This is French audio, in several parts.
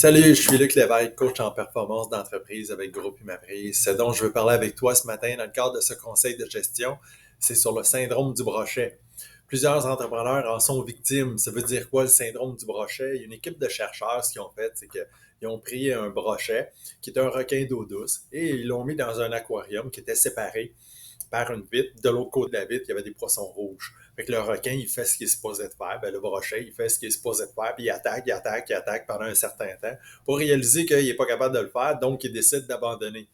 Salut, je suis Luc Lévesque, coach en performance d'entreprise avec Groupe Humaprise. Ce dont je veux parler avec toi ce matin dans le cadre de ce conseil de gestion, c'est sur le syndrome du brochet. Plusieurs entrepreneurs en sont victimes. Ça veut dire quoi le syndrome du brochet? Il y a une équipe de chercheurs, ce qu'ils ont fait, c'est qu'ils ont pris un brochet qui est un requin d'eau douce et ils l'ont mis dans un aquarium qui était séparé par une vitre. De l'autre côté de la vitre, il y avait des poissons rouges. Fait que le requin, il fait ce qu'il est supposé de faire. Ben, le brochet, il fait ce qu'il est supposé de faire, puis il attaque pendant un certain temps pour réaliser qu'il n'est pas capable de le faire, donc il décide d'abandonner.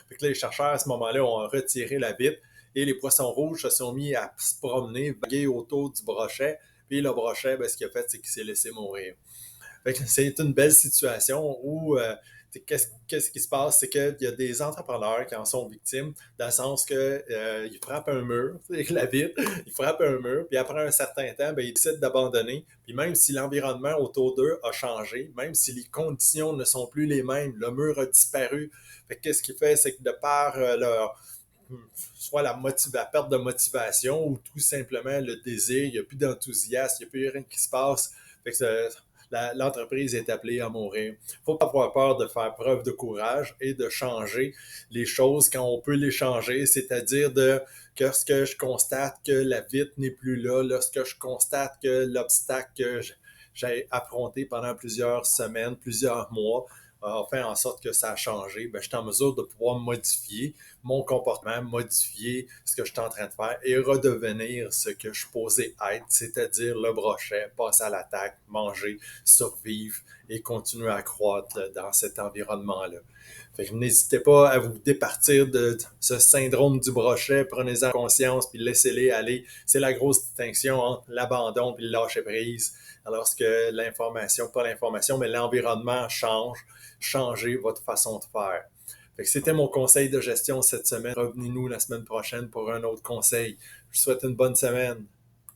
Fait que là, les chercheurs, à ce moment-là, ont retiré la vitre et les poissons rouges se sont mis à se promener, vaguer autour du brochet. Puis le brochet, ben, ce qu'il a fait, c'est qu'il s'est laissé mourir. Fait que c'est une belle situation où qu'est-ce qui se passe, c'est qu'il y a des entrepreneurs qui en sont victimes, dans le sens que ils frappent un mur, avec la vitre, ils frappent un mur, puis après un certain temps, ben, ils décident d'abandonner. Puis même si l'environnement autour d'eux a changé, même si les conditions ne sont plus les mêmes, le mur a disparu. Fait que qu'est-ce qu'il fait, c'est que de par leur soit la perte de motivation ou tout simplement le désir, il n'y a plus d'enthousiasme, il n'y a plus rien qui se passe. Fait que l'entreprise est appelée à mourir. Il ne faut pas avoir peur de faire preuve de courage et de changer les choses quand on peut les changer, c'est-à-dire que lorsque je constate que la vitre n'est plus là, lorsque je constate que l'obstacle que j'ai affronté pendant plusieurs semaines, plusieurs mois, a fait en sorte que ça a changé, ben, je suis en mesure de pouvoir modifier mon comportement, modifier ce que je suis en train de faire et redevenir ce que je suis posé être, c'est-à-dire le brochet, passer à l'attaque, manger, survivre et continuer à croître dans cet environnement-là. Fait que n'hésitez pas à vous départir de ce syndrome du brochet, prenez-en conscience puis laissez-les aller. C'est la grosse distinction entre l'abandon et le lâcher prise. Lorsque l'information, pas l'information, mais l'environnement change, changez votre façon de faire. Fait que c'était mon conseil de gestion cette semaine. Revenez-nous la semaine prochaine pour un autre conseil. Je vous souhaite une bonne semaine.